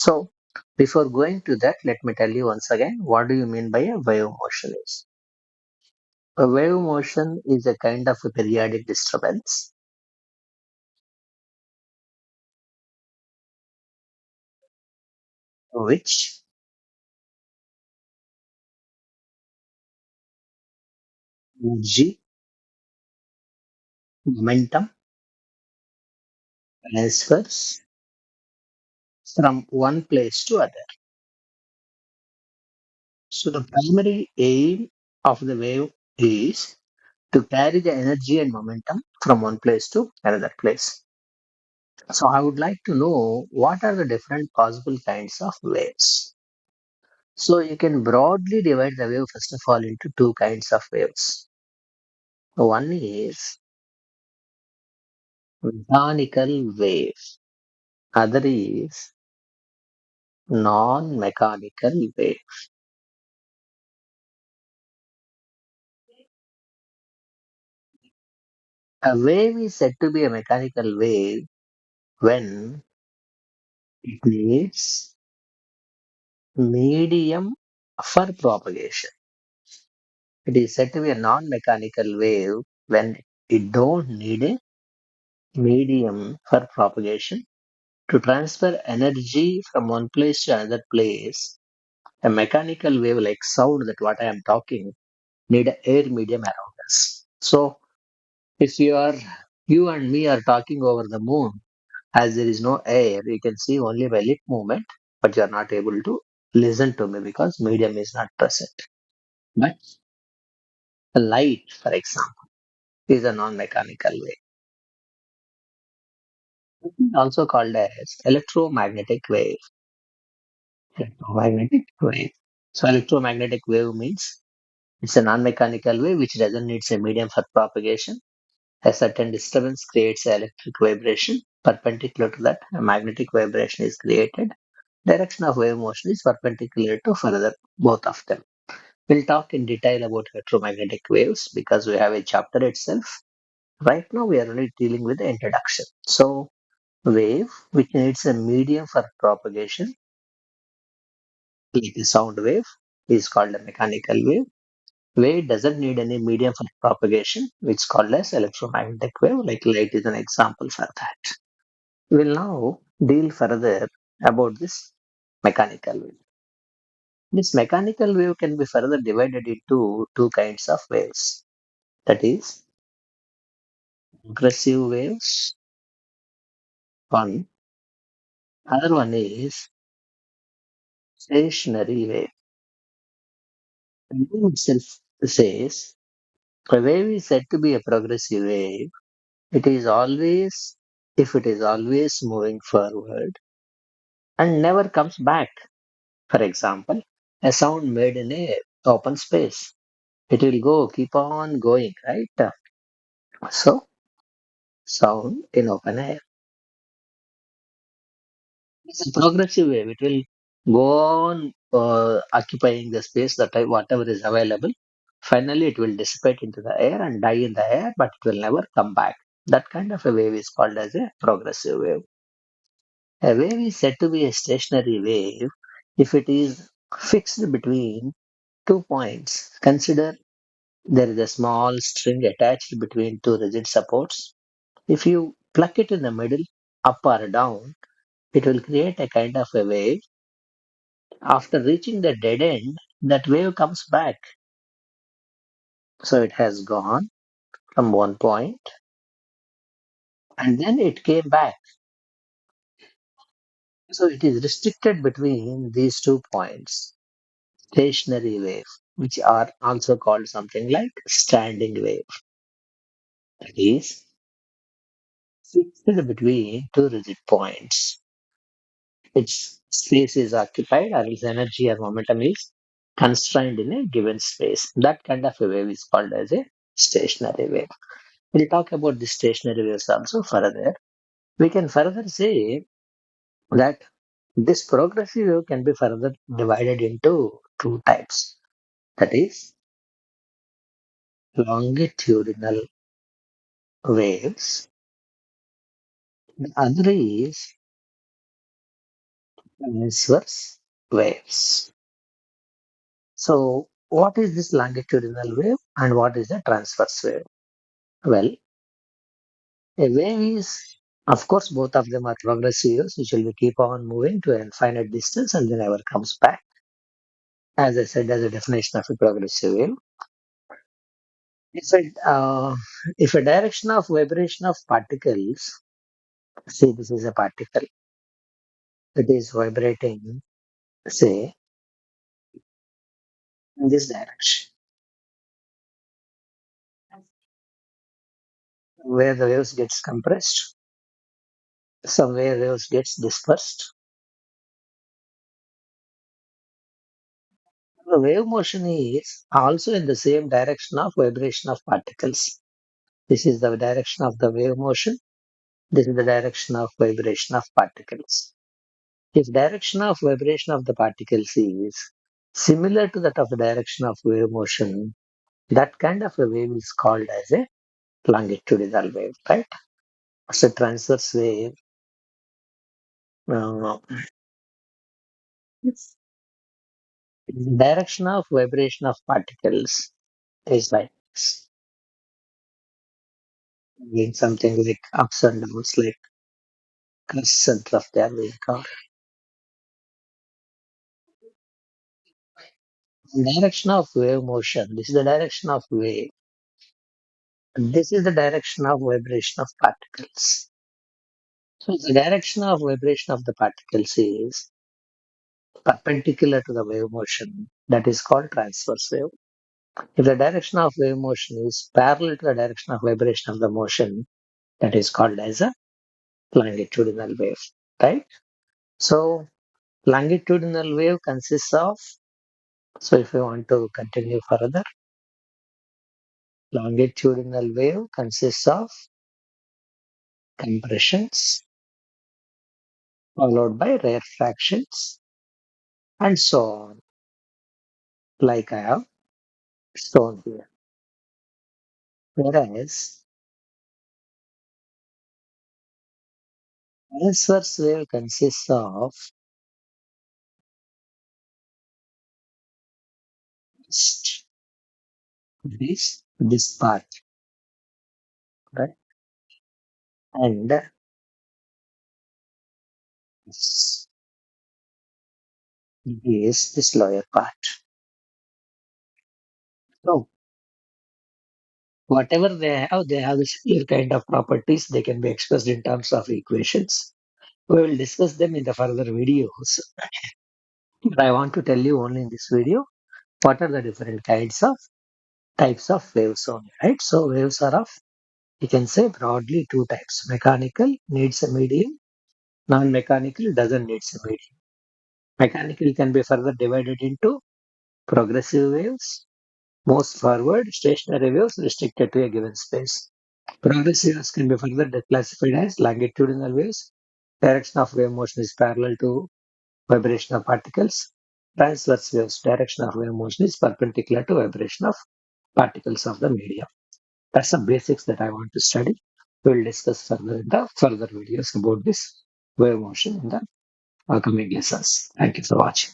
So before going to that, let me tell you once again, what do you mean by a wave motion is? A wave motion is a kind of a periodic disturbance which energy, momentum transfers from one place to other. So the primary aim of the wave is to carry the energy and momentum from one place to another place. So I would like to know what are the different possible kinds of waves. So you can broadly divide the wave first of all into two kinds of waves. One is mechanical wave, other is non-mechanical wave. A wave is said to be a mechanical wave when it needs medium for propagation. It is said to be a non-mechanical wave when it don't need a medium for propagation to transfer energy from one place to another place. A mechanical wave like sound that what I am talking need an air medium around us. So if you and me are talking over the moon, as there is no air, you can see only by lip movement, but you are not able to listen to me because medium is not present. But light, for example, is a non-mechanical wave. It is also called as electromagnetic wave. Electromagnetic wave. So electromagnetic wave means it's a non-mechanical wave which doesn't need a medium for propagation. A certain disturbance creates an electric vibration. Perpendicular to that, a magnetic vibration is created. Direction of wave motion is perpendicular to further both of them. We'll talk in detail about electromagnetic waves because we have a chapter itself. Right now, we are only dealing with the introduction. So, wave, which needs a medium for propagation, like a sound wave, is called a mechanical wave. Wave doesn't need any medium for propagation, which is called as electromagnetic wave, like light is an example for that. We'll now deal further about this mechanical wave. This mechanical wave can be further divided into two kinds of waves. That is, progressive waves, one. Other one is stationary wave. The name itself says a wave is said to be a progressive wave. It is always, if it is always moving forward and never comes back. For example, a sound made in a open space. It will go, keep on going, right? So, sound in open air. It's a progressive wave. It will go on occupying the space that whatever is available. Finally, it will dissipate into the air and die in the air, but it will never come back. That kind of a wave is called as a progressive wave. A wave is said to be a stationary wave if it is fixed between 2 points. Consider there is a small string attached between two rigid supports. If you pluck it in the middle, up or down, it will create a kind of a wave. After reaching the dead end, that wave comes back. So it has gone from one point and then it came back. So it is restricted between these 2 points. Stationary wave, which are also called something like standing wave. That is fixed between two rigid points. Its space is occupied or its energy or momentum is constrained in a given space. That kind of a wave is called as a stationary wave. We'll talk about the stationary waves also further. We can further say that this progressive wave can be further divided into two types. That is longitudinal waves. The other is transverse waves. So, what is this longitudinal wave and what is the transverse wave? Well, a wave is, of course, both of them are progressive waves which will keep on moving to an infinite distance and then never comes back. As I said, as a definition of a progressive wave, if if a direction of vibration of particles, see this is a particle, it is vibrating, say, in this direction, where the waves gets compressed, somewhere waves gets dispersed. The wave motion is also in the same direction of vibration of particles. This is the direction of the wave motion. This is the direction of vibration of particles. If direction of vibration of the particles is similar to that of the direction of wave motion, that kind of a wave is called as a longitudinal wave, right? So transverse wave, uh, direction of vibration of particles is like this. Again, something like ups and downs, like center of their wave car. Direction of wave motion. This is the direction of wave. This is the direction of vibration of particles. So the direction of vibration of the particles is perpendicular to the wave motion. That is called transverse wave. If the direction of wave motion is parallel to the direction of vibration of the motion, that is called as a longitudinal wave, right? So longitudinal wave consists of, so if you want to continue further, longitudinal wave consists of compressions followed by rarefactions and so on, like I have shown here. Whereas transverse wave consists of just this part, right? And this is this lower part. So whatever they have this clear kind of properties. They can be expressed in terms of equations. We will discuss them in the further videos. But I want to tell you only in this video what are the different kinds of types of waves only, right? So waves are of, you can say broadly two types. Mechanical needs a medium, non-mechanical doesn't need a medium. Mechanical can be further divided into progressive waves, most forward, stationary waves restricted to a given space. Progressive waves can be further classified as longitudinal waves. Direction of wave motion is parallel to vibration of particles. Transverse waves, direction of wave motion is perpendicular to vibration of particles of the medium. That's the basics that I want to study. We will discuss further in the further videos about this wave motion in the coming lessons. Thank you for watching.